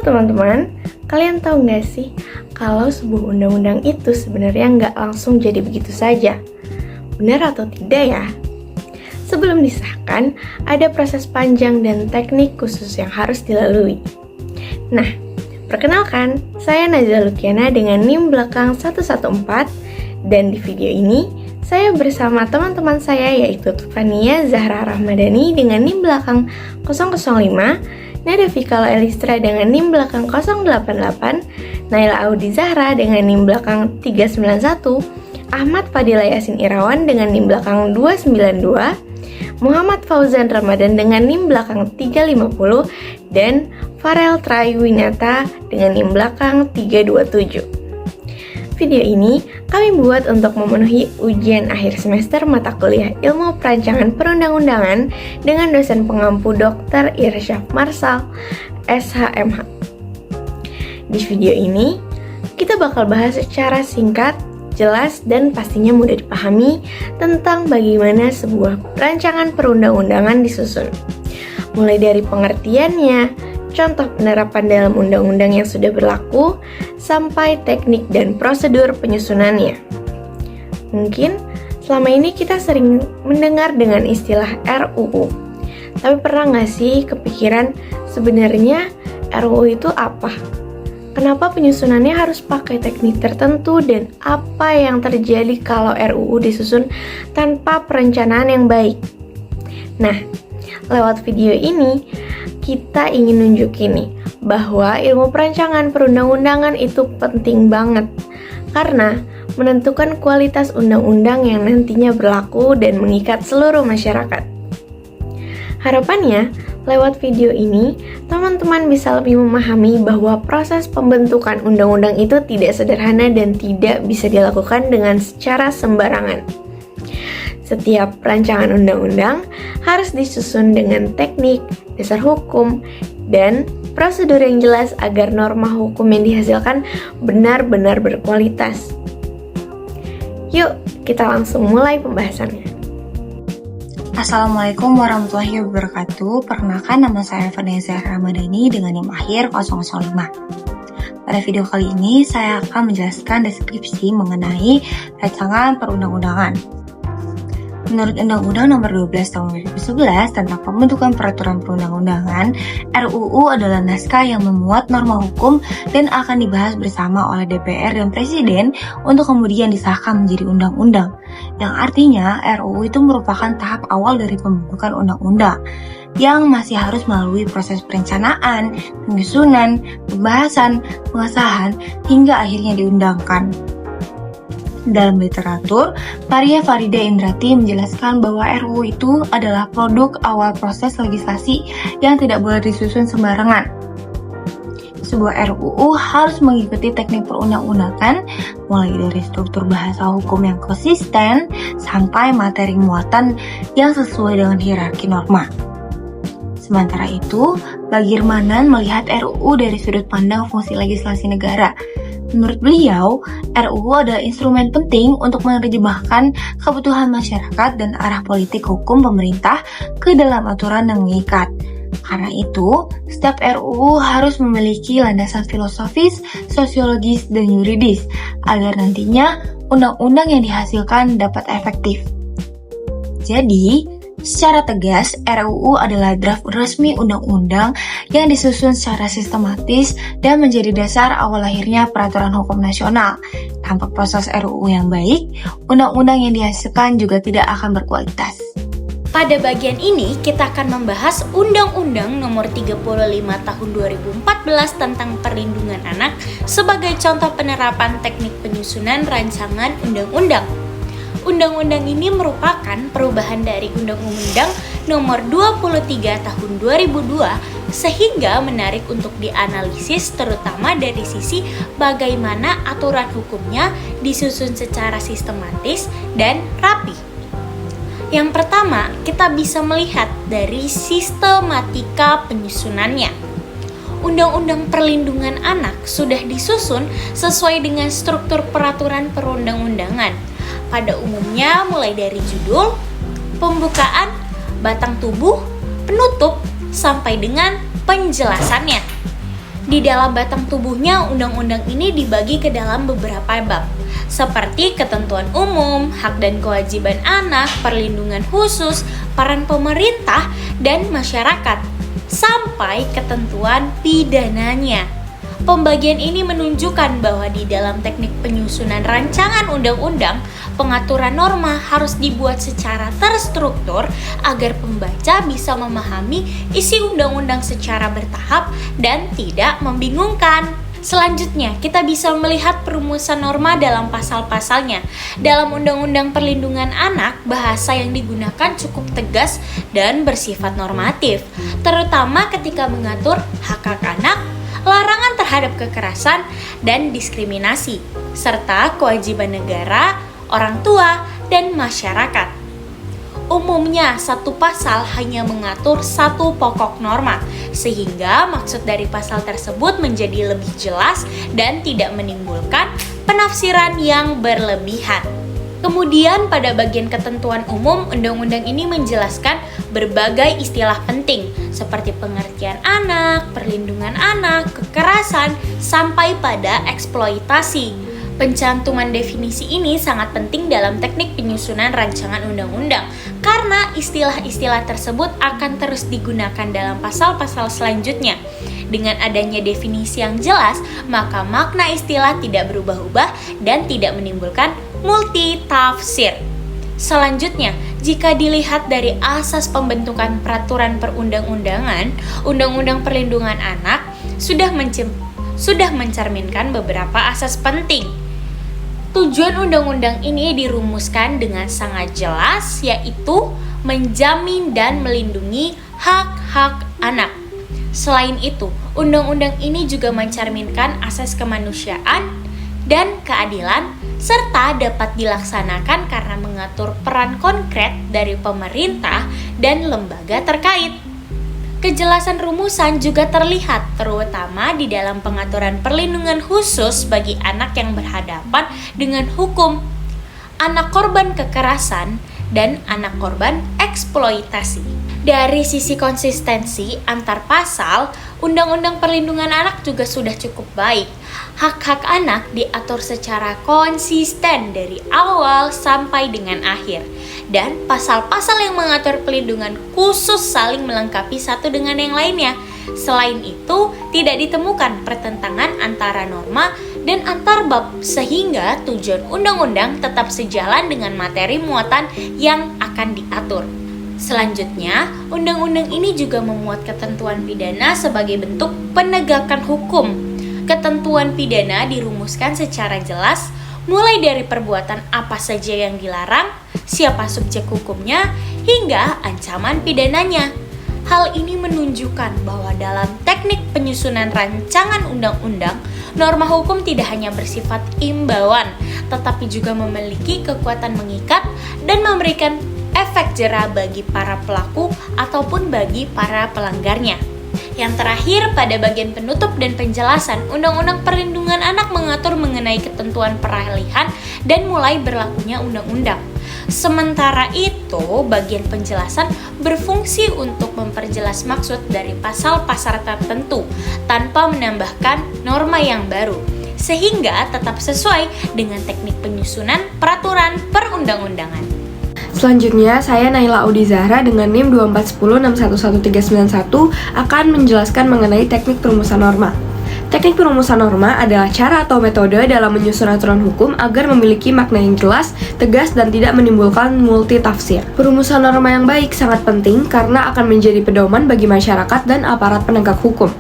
teman-teman, kalian tahu nggak sih kalau sebuah undang-undang itu sebenarnya nggak langsung jadi begitu saja? Benar atau tidak ya? Sebelum disahkan, ada proses panjang dan teknik khusus yang harus dilalui. Nah, perkenalkan, saya Nazia Lukiana dengan NIM belakang 114, dan di video ini, saya bersama teman-teman saya yaitu Tufania Zahra Rahmadani dengan NIM belakang 005, Nada Fikalo Elistra dengan NIM belakang 088, Naila Audi Zahra dengan NIM belakang 391, Ahmad Fadila Yasin Irawan dengan NIM belakang 292, Muhammad Fauzan Ramadan dengan NIM belakang 350, dan Farel Trayuwinata dengan NIM belakang 327. Video ini kami buat untuk memenuhi ujian akhir semester mata kuliah Ilmu Perancangan Perundang-undangan dengan dosen pengampu Dr. Irsyaf Marsal, SHMH. Di video ini, kita bakal bahas secara singkat, jelas, dan pastinya mudah dipahami tentang bagaimana sebuah perancangan perundang-undangan disusun. Mulai dari pengertiannya, contoh penerapan dalam undang-undang yang sudah berlaku, sampai teknik dan prosedur penyusunannya. Mungkin selama ini kita sering mendengar dengan istilah RUU. Tapi pernah nggak sih kepikiran sebenarnya RUU itu apa? Kenapa penyusunannya harus pakai teknik tertentu dan apa yang terjadi kalau RUU disusun tanpa perencanaan yang baik? Nah, lewat video ini, kita ingin nunjukin nih bahwa ilmu perancangan perundang-undangan itu penting banget karena menentukan kualitas undang-undang yang nantinya berlaku dan mengikat seluruh masyarakat. Harapannya, lewat video ini, teman-teman bisa lebih memahami bahwa proses pembentukan undang-undang itu tidak sederhana dan tidak bisa dilakukan dengan secara sembarangan. Setiap rancangan undang-undang harus disusun dengan teknik, dasar hukum, dan prosedur yang jelas agar norma hukum yang dihasilkan benar-benar berkualitas. Yuk, kita langsung mulai pembahasannya. Assalamualaikum warahmatullahi wabarakatuh. Perkenalkan, nama saya Vanessa Ramadhani dengan NIM akhir 005. Pada video kali ini, saya akan menjelaskan deskripsi mengenai rancangan perundang-undangan. Menurut Undang-Undang Nomor 12 Tahun 2011 tentang Pembentukan Peraturan Perundang-undangan, RUU adalah naskah yang memuat norma hukum dan akan dibahas bersama oleh DPR dan Presiden untuk kemudian disahkan menjadi undang-undang. Yang artinya, RUU itu merupakan tahap awal dari pembentukan undang-undang yang masih harus melalui proses perencanaan, penyusunan, pembahasan, pengesahan, hingga akhirnya diundangkan. Dalam literatur, Maria Farida Indrati menjelaskan bahwa RUU itu adalah produk awal proses legislasi yang tidak boleh disusun sembarangan. Sebuah RUU harus mengikuti teknik perundang-undangan, mulai dari struktur bahasa hukum yang konsisten sampai materi muatan yang sesuai dengan hierarki norma. Sementara itu, Bagirmanan melihat RUU dari sudut pandang fungsi legislasi negara. Menurut beliau, RUU adalah instrumen penting untuk menerjemahkan kebutuhan masyarakat dan arah politik hukum pemerintah ke dalam aturan yang mengikat. Karena itu, setiap RUU harus memiliki landasan filosofis, sosiologis, dan yuridis agar nantinya undang-undang yang dihasilkan dapat efektif. Jadi, secara tegas, RUU adalah draft resmi undang-undang yang disusun secara sistematis dan menjadi dasar awal lahirnya peraturan hukum nasional. Tanpa proses RUU yang baik, undang-undang yang dihasilkan juga tidak akan berkualitas. Pada bagian ini, kita akan membahas Undang-Undang Nomor 35 Tahun 2014 tentang Perlindungan Anak sebagai contoh penerapan teknik penyusunan rancangan undang-undang. Undang-undang ini merupakan perubahan dari Undang-Undang Nomor 23 Tahun 2002 sehingga menarik untuk dianalisis terutama dari sisi bagaimana aturan hukumnya disusun secara sistematis dan rapi. Yang pertama, kita bisa melihat dari sistematika penyusunannya. Undang-Undang Perlindungan Anak sudah disusun sesuai dengan struktur peraturan perundang-undangan. Pada umumnya mulai dari judul, pembukaan, batang tubuh, penutup, sampai dengan penjelasannya. Di dalam batang tubuhnya, undang-undang ini dibagi ke dalam beberapa bab, seperti ketentuan umum, hak dan kewajiban anak, perlindungan khusus, peran pemerintah, dan masyarakat, sampai ketentuan pidananya. Pembagian ini menunjukkan bahwa di dalam teknik penyusunan rancangan undang-undang, pengaturan norma harus dibuat secara terstruktur agar pembaca bisa memahami isi undang-undang secara bertahap dan tidak membingungkan. Selanjutnya, kita bisa melihat perumusan norma dalam pasal-pasalnya. Dalam Undang-Undang Perlindungan Anak, bahasa yang digunakan cukup tegas dan bersifat normatif, terutama ketika mengatur hak-hak anak, larangan terhadap kekerasan dan diskriminasi, serta kewajiban negara, orang tua, dan masyarakat. Umumnya, satu pasal hanya mengatur satu pokok norma, sehingga maksud dari pasal tersebut menjadi lebih jelas dan tidak menimbulkan penafsiran yang berlebihan. Kemudian pada bagian ketentuan umum, undang-undang ini menjelaskan berbagai istilah penting seperti pengertian anak, perlindungan anak, kekerasan, sampai pada eksploitasi. Pencantuman definisi ini sangat penting dalam teknik penyusunan rancangan undang-undang karena istilah-istilah tersebut akan terus digunakan dalam pasal-pasal selanjutnya. Dengan adanya definisi yang jelas, maka makna istilah tidak berubah-ubah dan tidak menimbulkan multitafsir. Selanjutnya, jika dilihat dari asas pembentukan peraturan perundang-undangan, Undang-Undang Perlindungan Anak sudah mencerminkan beberapa asas penting. Tujuan undang-undang ini dirumuskan dengan sangat jelas, yaitu menjamin dan melindungi hak-hak anak. Selain itu, undang-undang ini juga mencerminkan asas kemanusiaan dan keadilan, serta dapat dilaksanakan karena mengatur peran konkret dari pemerintah dan lembaga terkait. Kejelasan rumusan juga terlihat terutama di dalam pengaturan perlindungan khusus bagi anak yang berhadapan dengan hukum, anak korban kekerasan, dan anak korban eksploitasi. Dari sisi konsistensi antar pasal, Undang-Undang Perlindungan Anak juga sudah cukup baik. Hak-hak anak diatur secara konsisten dari awal sampai dengan akhir. Dan pasal-pasal yang mengatur pelindungan khusus saling melengkapi satu dengan yang lainnya. Selain itu, tidak ditemukan pertentangan antara norma dan antar bab sehingga tujuan undang-undang tetap sejalan dengan materi muatan yang akan diatur. Selanjutnya, undang-undang ini juga memuat ketentuan pidana sebagai bentuk penegakan hukum. Ketentuan pidana dirumuskan secara jelas, mulai dari perbuatan apa saja yang dilarang, siapa subjek hukumnya, hingga ancaman pidananya. Hal ini menunjukkan bahwa dalam teknik penyusunan rancangan undang-undang, norma hukum tidak hanya bersifat imbauan, tetapi juga memiliki kekuatan mengikat dan memberikan efek jera bagi para pelaku ataupun bagi para pelanggarnya. Yang terakhir, pada bagian penutup dan penjelasan, Undang-Undang Perlindungan Anak mengatur mengenai ketentuan peralihan dan mulai berlakunya undang-undang. Sementara itu, bagian penjelasan berfungsi untuk memperjelas maksud dari pasal-pasal tertentu tanpa menambahkan norma yang baru, sehingga tetap sesuai dengan teknik penyusunan peraturan perundang-undangan. Selanjutnya, saya Naila Audi Zahra dengan NIM 2410611391 akan menjelaskan mengenai teknik perumusan norma. Teknik perumusan norma adalah cara atau metode dalam menyusun aturan hukum agar memiliki makna yang jelas, tegas, dan tidak menimbulkan multitafsir. Perumusan norma yang baik sangat penting karena akan menjadi pedoman bagi masyarakat dan aparat penegak hukum.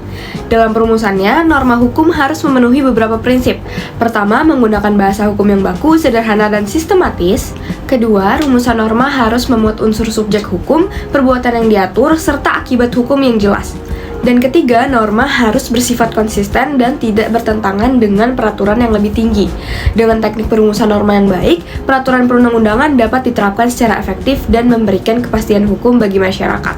Dalam perumusannya, norma hukum harus memenuhi beberapa prinsip. Pertama, menggunakan bahasa hukum yang baku, sederhana, dan sistematis. Kedua, rumusan norma harus memuat unsur subjek hukum, perbuatan yang diatur, serta akibat hukum yang jelas. Dan ketiga, norma harus bersifat konsisten dan tidak bertentangan dengan peraturan yang lebih tinggi. Dengan teknik perumusan norma yang baik, peraturan perundang-undangan dapat diterapkan secara efektif dan memberikan kepastian hukum bagi masyarakat.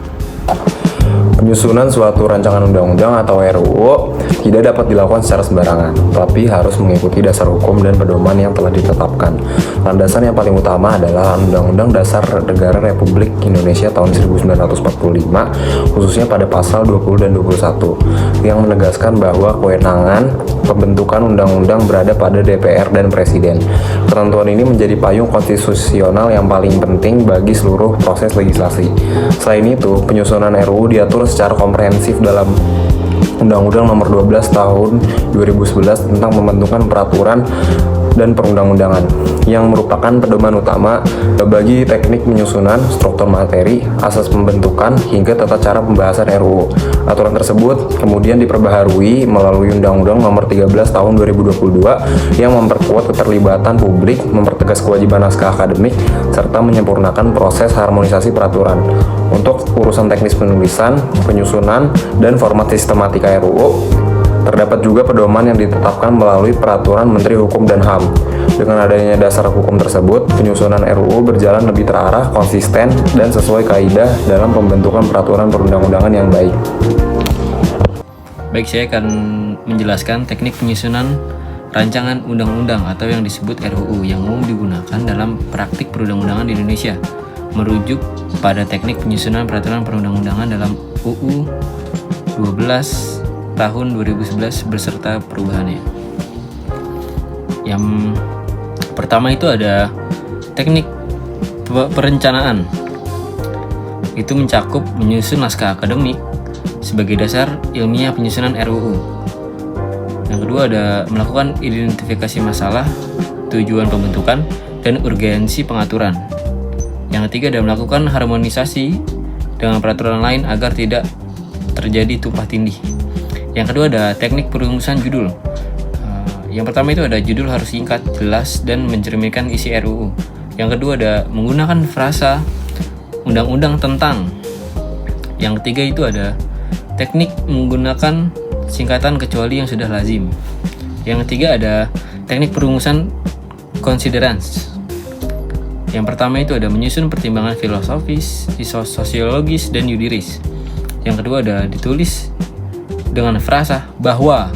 Penyusunan suatu rancangan undang-undang atau RUU tidak dapat dilakukan secara sembarangan, tapi harus mengikuti dasar hukum dan pedoman yang telah ditetapkan. Landasan yang paling utama adalah Undang-Undang Dasar Negara Republik Indonesia tahun 1945, khususnya pada pasal 20 dan 21, yang menegaskan bahwa kewenangan pembentukan undang-undang berada pada DPR dan Presiden. Ketentuan ini menjadi payung konstitusional yang paling penting bagi seluruh proses legislasi. Selain itu, penyusunan RUU diatur secara komprehensif dalam Undang-Undang Nomor 12 Tahun 2011 tentang pembentukan peraturan dan perundang-undangan, yang merupakan pedoman utama bagi teknik penyusunan, struktur materi, asas pembentukan, hingga tata cara pembahasan RUU. Aturan tersebut kemudian diperbaharui melalui Undang-Undang Nomor 13 Tahun 2022 yang memperkuat keterlibatan publik, mempertegas kewajiban naskah akademik, serta menyempurnakan proses harmonisasi peraturan. Untuk urusan teknis penulisan, penyusunan, dan format sistematika RUU, terdapat juga pedoman yang ditetapkan melalui Peraturan Menteri Hukum dan HAM. Dengan adanya dasar hukum tersebut, penyusunan RUU berjalan lebih terarah, konsisten, dan sesuai kaidah dalam pembentukan peraturan perundang-undangan yang baik. Baik, saya akan menjelaskan teknik penyusunan rancangan undang-undang atau yang disebut RUU yang umum digunakan dalam praktik perundang-undangan di Indonesia, merujuk pada teknik penyusunan peraturan perundang-undangan dalam UU 12 tahun 2011 beserta perubahannya. Yang pertama itu ada teknik perencanaan. Itu mencakup menyusun naskah akademik sebagai dasar ilmiah penyusunan RUU. Yang kedua ada melakukan identifikasi masalah, tujuan pembentukan, dan urgensi pengaturan. Yang ketiga ada melakukan harmonisasi dengan peraturan lain agar tidak terjadi tumpah tindih. Yang kedua ada teknik perumusan judul. Yang pertama itu ada judul harus singkat, jelas, dan mencerminkan isi RUU. Yang kedua ada menggunakan frasa undang-undang tentang. Yang ketiga itu ada teknik menggunakan singkatan kecuali yang sudah lazim. Yang ketiga ada teknik perumusan considerance. Yang pertama itu ada menyusun pertimbangan filosofis, sosiologis, dan yudiris. Yang kedua ada ditulis dengan frasa bahwa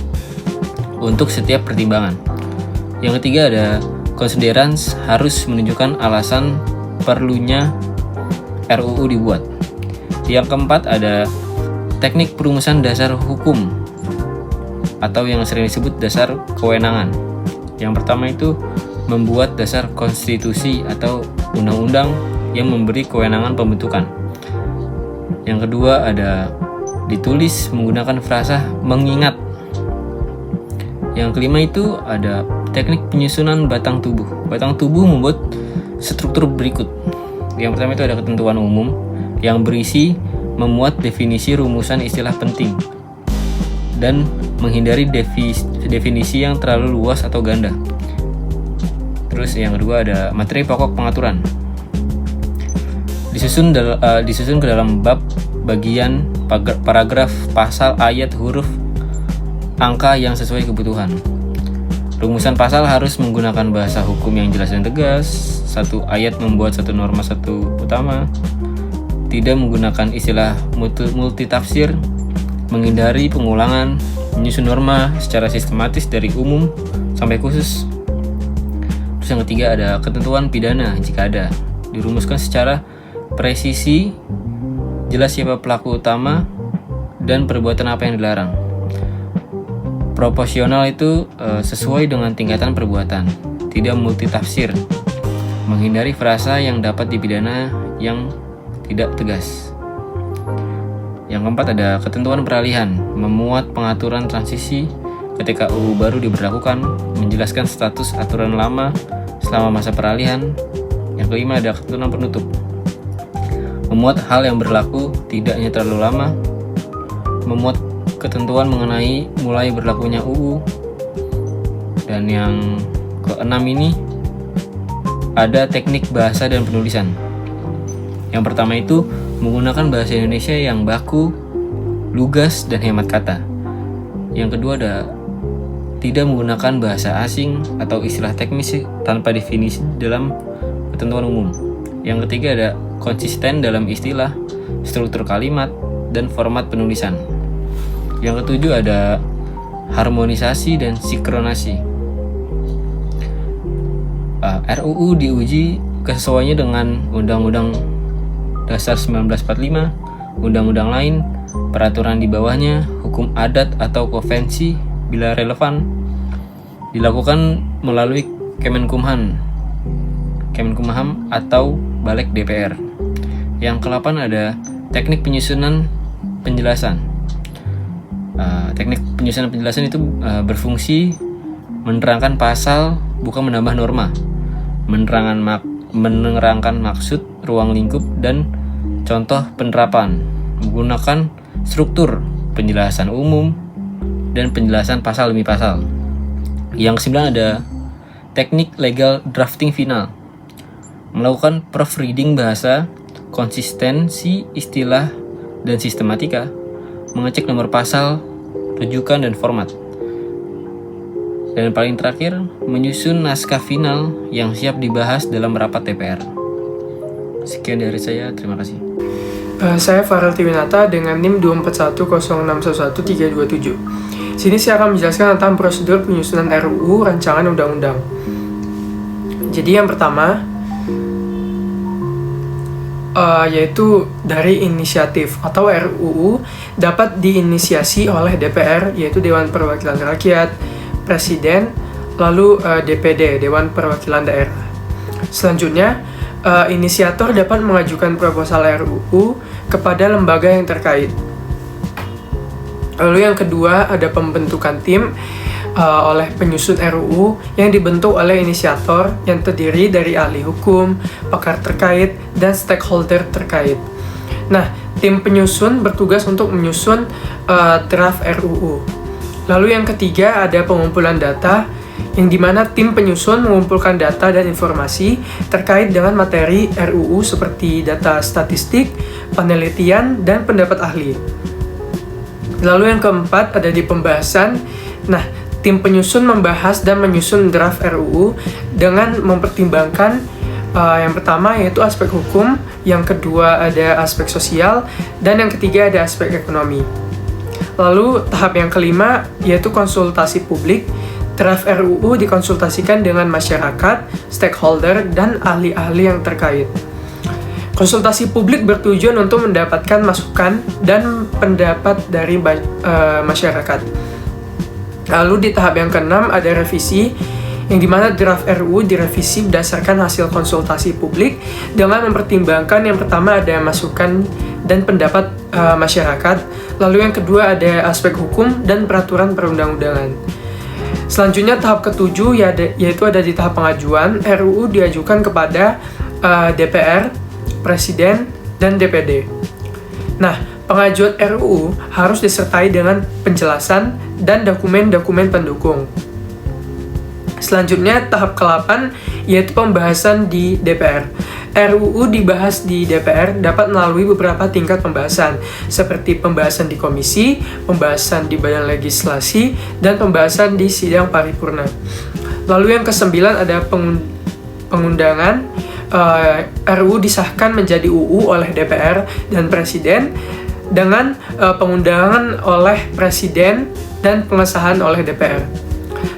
untuk setiap pertimbangan. Yang ketiga ada considerance, harus menunjukkan alasan perlunya RUU dibuat. Yang keempat ada teknik perumusan dasar hukum atau yang sering disebut dasar kewenangan. Yang pertama itu membuat dasar konstitusi atau undang-undang yang memberi kewenangan pembentukan. Yang kedua ada ditulis menggunakan frasa mengingat. Yang kelima itu ada teknik penyusunan batang tubuh. Batang tubuh membuat struktur berikut. Yang pertama itu ada ketentuan umum yang berisi memuat definisi rumusan istilah penting dan menghindari definisi yang terlalu luas atau ganda. Terus yang kedua ada materi pokok pengaturan. Disusun ke dalam bab, bagian, paragraf, pasal, ayat, huruf, angka yang sesuai kebutuhan. Rumusan pasal harus menggunakan bahasa hukum yang jelas dan tegas. Satu ayat membuat satu norma satu utama. Tidak menggunakan istilah multitafsir. Menghindari pengulangan. Menyusun norma secara sistematis dari umum sampai khusus. Terus yang ketiga ada ketentuan pidana jika ada. Dirumuskan secara presisi, jelas siapa pelaku utama, dan perbuatan apa yang dilarang. Proporsional itu sesuai dengan tingkatan perbuatan, tidak multitafsir, menghindari frasa yang dapat dipidana yang tidak tegas. Yang keempat ada ketentuan peralihan, memuat pengaturan transisi ketika UU baru diberlakukan, menjelaskan status aturan lama selama masa peralihan. Yang kelima ada ketentuan penutup, memuat hal yang berlaku tidaknya terlalu lama, memuat ketentuan mengenai mulai berlakunya UU. Dan yang keenam ini ada teknik bahasa dan penulisan. Yang pertama itu menggunakan bahasa Indonesia yang baku, lugas, dan hemat kata. Yang kedua ada tidak menggunakan bahasa asing atau istilah teknis tanpa definisi dalam ketentuan umum. Yang ketiga ada konsisten dalam istilah, struktur kalimat, dan format penulisan. Yang ketujuh ada harmonisasi dan sinkronasi. RUU diuji kesesuaiannya dengan Undang-Undang Dasar 1945, undang-undang lain, peraturan di bawahnya, hukum adat atau konvensi bila relevan, dilakukan melalui Kemenkumham atau Balik DPR. Yang ke-8 ada teknik penyusunan penjelasan. Teknik penyusunan penjelasan itu berfungsi menerangkan pasal, bukan menambah norma, menerangkan maksud, ruang lingkup, dan contoh penerapan, menggunakan struktur penjelasan umum dan penjelasan pasal demi pasal. Yang ke-9 ada teknik legal drafting final, melakukan proofreading bahasa, konsistensi istilah dan sistematika, mengecek nomor pasal, rujukan, dan format. Dan paling terakhir, menyusun naskah final yang siap dibahas dalam rapat DPR. Sekian dari saya, terima kasih. Saya Farel Tiwinata dengan NIM 24106111327. Sini saya akan menjelaskan tentang prosedur penyusunan RUU rancangan undang-undang. Jadi yang pertama, yaitu dari inisiatif atau RUU dapat diinisiasi oleh DPR, yaitu Dewan Perwakilan Rakyat, Presiden, lalu DPD, Dewan Perwakilan Daerah. Selanjutnya, inisiator dapat mengajukan proposal RUU kepada lembaga yang terkait. Lalu yang kedua, ada pembentukan tim oleh penyusun RUU yang dibentuk oleh inisiator yang terdiri dari ahli hukum, pakar terkait, dan stakeholder terkait. Nah, tim penyusun bertugas untuk menyusun draft RUU. Lalu yang ketiga ada pengumpulan data, yang dimana tim penyusun mengumpulkan data dan informasi terkait dengan materi RUU seperti data statistik, penelitian, dan pendapat ahli. Lalu yang keempat ada di pembahasan. Nah, tim penyusun membahas dan menyusun draft RUU dengan mempertimbangkan yang pertama yaitu aspek hukum, yang kedua ada aspek sosial, dan yang ketiga ada aspek ekonomi. Lalu tahap yang kelima yaitu konsultasi publik. Draft RUU dikonsultasikan dengan masyarakat, stakeholder, dan ahli-ahli yang terkait. Konsultasi publik bertujuan untuk mendapatkan masukan dan pendapat dari masyarakat. Lalu di tahap yang keenam ada revisi, yang dimana draft RUU direvisi berdasarkan hasil konsultasi publik dengan mempertimbangkan yang pertama ada masukan dan pendapat masyarakat, lalu yang kedua ada aspek hukum dan peraturan perundang-undangan. Selanjutnya tahap ketujuh yaitu ada di tahap pengajuan. RUU diajukan kepada DPR, Presiden, dan DPD. Nah, pengajuan RUU harus disertai dengan penjelasan dan dokumen-dokumen pendukung. Selanjutnya tahap ke-8 yaitu pembahasan di DPR. RUU dibahas di DPR dapat melalui beberapa tingkat pembahasan, seperti pembahasan di komisi, pembahasan di badan legislasi, dan pembahasan di sidang paripurna. Lalu yang ke-9 ada pengundangan. RUU disahkan menjadi UU oleh DPR dan Presiden dengan pengundangan oleh Presiden dan pengesahan oleh DPR.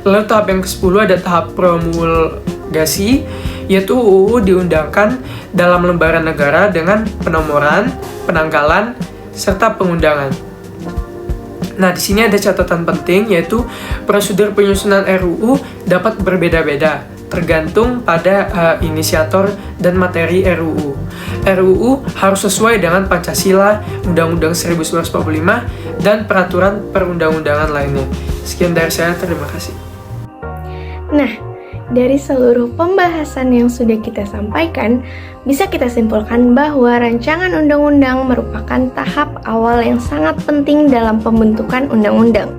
Lalu tahap yang ke-10 ada tahap promulgasi, yaitu UU diundangkan dalam lembaran negara dengan penomoran, penanggalan, serta pengundangan. Nah, di sini ada catatan penting, yaitu prosedur penyusunan RUU dapat berbeda-beda, tergantung pada inisiator dan materi RUU. RUU harus sesuai dengan Pancasila, Undang-Undang 1945, dan peraturan perundang-undangan lainnya. Sekian dari saya, terima kasih. Nah, dari seluruh pembahasan yang sudah kita sampaikan, bisa kita simpulkan bahwa rancangan undang-undang merupakan tahap awal yang sangat penting dalam pembentukan undang-undang.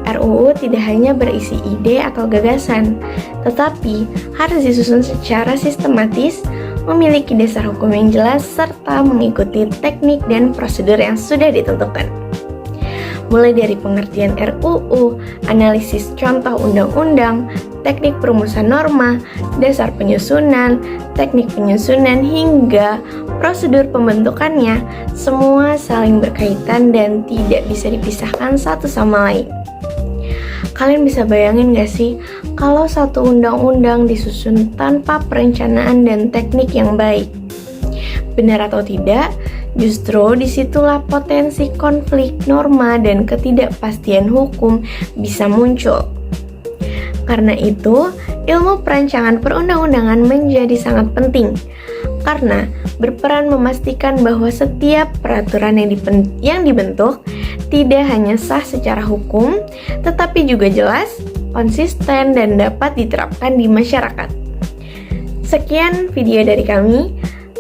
RUU tidak hanya berisi ide atau gagasan, tetapi harus disusun secara sistematis, memiliki dasar hukum yang jelas, serta mengikuti teknik dan prosedur yang sudah ditentukan. Mulai dari pengertian RUU, analisis contoh undang-undang, teknik perumusan norma, dasar penyusunan, teknik penyusunan, hingga prosedur pembentukannya, semua saling berkaitan dan tidak bisa dipisahkan satu sama lain. Kalian bisa bayangin gak sih kalau satu undang-undang disusun tanpa perencanaan dan teknik yang baik? Benar atau tidak, justru disitulah potensi konflik norma dan ketidakpastian hukum bisa muncul. Karena itu, ilmu perancangan perundang-undangan menjadi sangat penting karena berperan memastikan bahwa setiap peraturan yang dibentuk tidak hanya sah secara hukum, tetapi juga jelas, konsisten, dan dapat diterapkan di masyarakat. Sekian video dari kami.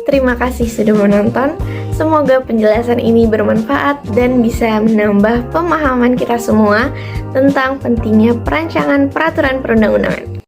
Terima kasih sudah menonton. Semoga penjelasan ini bermanfaat dan bisa menambah pemahaman kita semua tentang pentingnya perancangan peraturan perundang-undangan.